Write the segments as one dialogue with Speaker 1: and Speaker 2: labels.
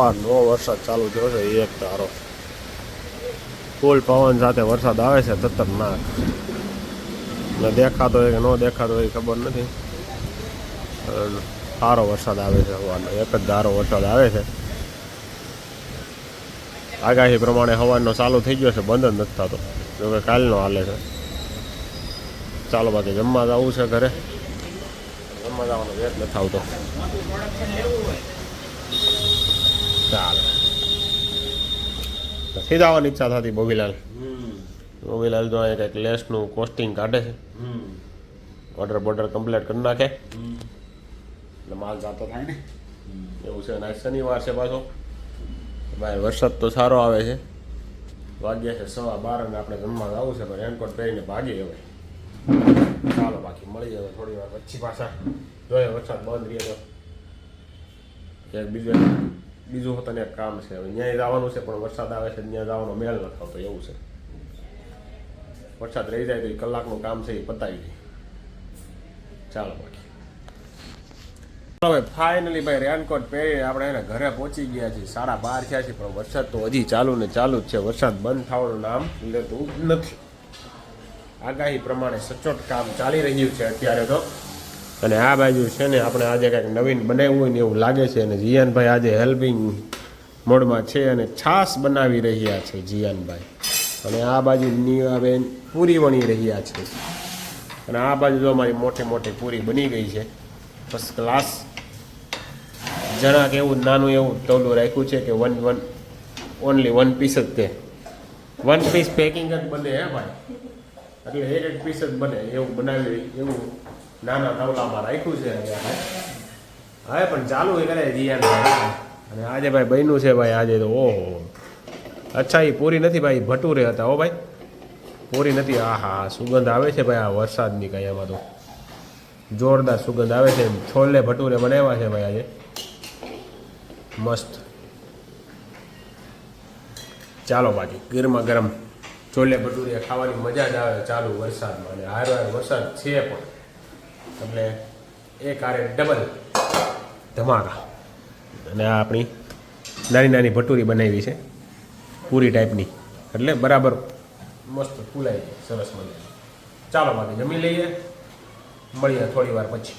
Speaker 1: સવારનો વરસાદ ચાલુ થયો છે એક ધારો ફૂલ પવન સાથે વરસાદ આવે છે ખતરનાક ને દેખાતો હોય કે ન દેખાતો હોય ખબર નથી સારો વરસાદ આવે છે સવારનો એક જ ધારો વરસાદ આવે છે આગાહી પ્રમાણે હવાનો ચાલુ થઈ ગયો છે બંધ જ નથી થતો જોકે કાલનો હાલે છે ચાલો બાકી જમવા જવું છે ઘરે જમવા જવાનો વેટ નથી આવતો ચાલો નથી જવાની ઈચ્છા થતી બોબીલાલ જો અહીં કંઈક લેસનું કોસ્ટિંગ કાઢે છે ઓર્ડર બોર્ડર કમ્પ્લીટ કરી નાખે એટલે માલ જાતો થાય ને એવું છે અને શનિવાર છે પાછો ભાઈ વરસાદ તો સારો આવે છે વાગ્યા છે 12:15 અને આપણે જમવા જવું છે પણ રેનકોટ પહેરીને ભાગી હવે ચાલો બાકી મળી જાય થોડી વાર પછી પાછા જોઈએ વરસાદ બંધ રહે તો એક બીજું પોતાને એક કામ છે હવે ત્યાં જવાનું છે પણ વરસાદ આવે છે ત્યાં જવાનો મેળ નથી આવતો એવું છે વરસાદ રહી જાય તો એ કલાકનું કામ છે એ પતાવી દે ચાલો બાકી હવે ફાઇનલી ભાઈ રેનકોટ પહેરીને આપણે એને ઘરે પહોંચી ગયા છીએ 12:30 થયા છે પણ વરસાદ તો હજી ચાલુ ને ચાલુ જ છે વરસાદ બંધ થવાનું નામ લેતું નથી આગાહી પ્રમાણે સચોટ કામ ચાલી રહ્યું છે અત્યારે તો અને આ બાજુ છે ને આપણે આજે કંઈક નવીન બનાવ્યું હોય ને એવું લાગે છે અને જીયાનભાઈ આજે હેલ્પિંગ મોડમાં છે અને છાશ બનાવી રહ્યા છે જીયાનભાઈ અને આ બાજુ નીવાબેન પૂરી વણી રહ્યા છે અને આ બાજુ તો અમારી મોટી મોટી પૂરી બની ગઈ છે ફર્સ્ટ ક્લાસ જણાક એવું નાનું એવું તોલું રાખ્યું છે કે ઓનલી વન પીસ જ તે વન પીસ પેકિંગ જ બને હે ભાઈ એટલે એક પીસ જ બને એવું બનાવી એવું નાના તવલામાં રાખ્યું છે હવે પણ ચાલુ એ કરે જીયાનભાઈ અને આજે ભાઈ બન્યું છે ભાઈ આજે તો ઓહો અચ્છા એ પૂરી નથી ભાઈ ભટુરે હતા હો ભાઈ પૂરી નથી આહા સુગંધ આવે છે ભાઈ આ વરસાદની કંઈ એમાં તો જોરદાર સુગંધ આવે છે છોલે ભટુરે બનાવ્યા છે ભાઈ આજે મસ્ત ચાલો બાકી ગરમા ગરમ છોલે ભટુરે ખાવાની મજા જ આવે ચાલુ વરસાદમાં અને હાર વરસાદ છે પણ એટલે એક આરે ડબલ ધમાકા અને આ આપણી નાની નાની ભટુરી બનાવી છે પૂરી ટાઈપની એટલે બરાબર મસ્ત ફૂલાઈ છે સરસ મજા ચાલો બાકી જમી લઈએ મળીએ થોડી વાર પછી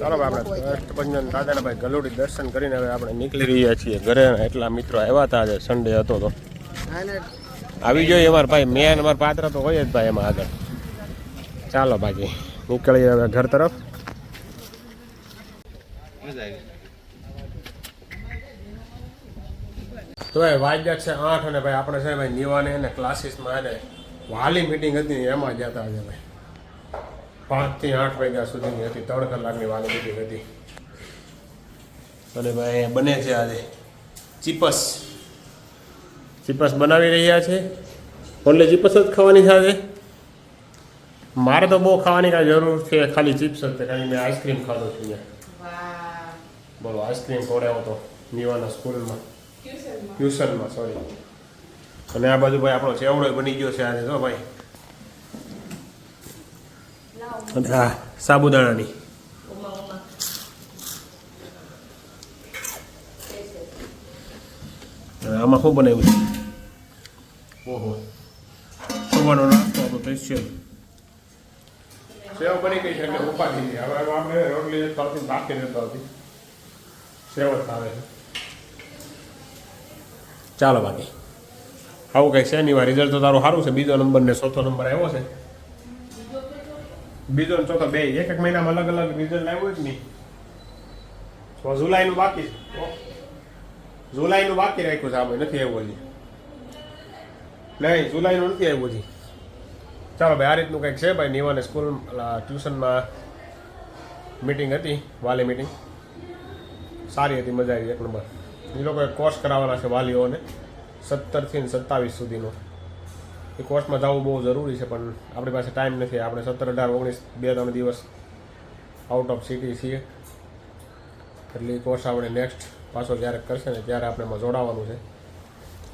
Speaker 1: ચાલો આપણે અષ્ટભંજન દાદાના ભાઈ ગલુડી દર્શન કરીને હવે આપણે નીકળી રહ્યા છીએ ઘરે એટલા મિત્રો આવ્યા હતા આજે સન્ડે હતો તો આવી જોઈએ અમારા ભાઈ મેન અમારા પાત્ર તો હોય જ ભાઈ એમાં આગળ ચાલો બાકી નીકળીએ હવે ઘર તરફ તો ભાઈ વાગ્યા છે 8 અને ભાઈ આપણે છે ભાઈ નિવાને અને ક્લાસીસમાં એને વાલી મિટિંગ હતી એમાં જતા આજે ભાઈ 5 થી 8 વાગ્યા સુધીની હતી 3 કલાકની વાલી મિટિંગ હતી અને ભાઈ બને છે આજે ચીપસ બનાવી રહ્યા છે ઓનલી ચીપસ જ ખાવાની છે આજે મારે તો બહુ ખાવાની કાંઈ જરૂર છે ખાલી ચિપ્સ જ છે કારણ કે મેં આઈસ્ક્રીમ ખાધો છું અહીંયા બોલો આઈસ્ક્રીમ ખવડાવ્યો તો નિવાના સ્કૂલમાં ટ્યુશનમાં સોરી અને આ બાજુ ભાઈ આપણો ચેવડો બની ગયો છે આજે તો ભાઈ અને આ સાબુદાણાની આમાં શું બનાવ્યું છે? ઓહો, સુવાનો નાસ્તો આપણો સ્પેશિયલ સેવ બની ગઈ છે એટલે ઉપાડી છે. હવે આપણે રોટલી તળતી બાકી નથી આવતી, સેવ જ આવે છે. ચાલો બાકી આવું કંઈક છે નહીં. રિઝલ્ટ તો તારું સારું છે. બીજો નંબર ને ચોથો નંબર આવ્યો છે. બીજો ને ચોથો બે એક મહિનામાં અલગ અલગ રિઝલ્ટ આવ્યું જ નહીં. જુલાઈનું બાકી છે. જુલાઈનું બાકી રાખ્યું છે. આપણે નથી આવ્યું હજી. નહીં, જુલાઈનું નથી આવ્યું હજી. ચાલો ભાઈ, આ રીતનું કંઈક છે ભાઈ. નિવાને સ્કૂલ ટ્યુશનમાં મિટિંગ હતી, વાલી મિટિંગ સારી હતી, મજા આવી, એક નંબર. એ લોકોએ કોર્સ કરાવવાના છે વાલીઓને 17 થી 27 સુધીનો. એ કોર્સમાં જવું બહુ જરૂરી છે, પણ આપણી પાસે ટાઈમ નથી. આપણે 17, 18, 19 2-3 દિવસ આઉટ ઓફ સિટી છીએ, એટલે એ કોર્સ આપણે નેક્સ્ટ પાછો ક્યારેક કરશે ને ત્યારે આપણે એમાં જોડાવાનું છે.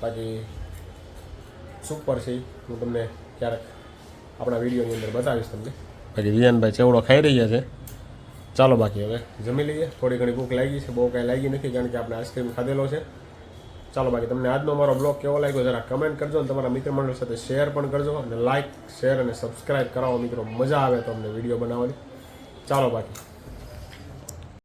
Speaker 1: બાકી સુપર છે, હું તમને ક્યારેક આપણા વિડીયોની અંદર બતાવીશ તમને. બાકી વિયાનભાઈ ચેવડો ખાઈ રહ્યા છે. ચાલો બાકી હવે જમી લઈએ. થોડી ઘણી ભૂખ લાગી છે, બહુ કાંઈ લાગી નથી, કારણ કે આપણે આઈસ્ક્રીમ ખાધેલો છે. ચાલો બાકી તમને આજનો મારો બ્લોગ કેવો લાગ્યો જરા કમેન્ટ કરજો, અને તમારા મિત્ર મંડળ સાથે શેર પણ કરજો, અને લાઇક, શેર અને સબસ્ક્રાઈબ કરાવો મિત્રો. મજા આવે તો અમને વિડીયો બનાવવાની. ચાલો બાકી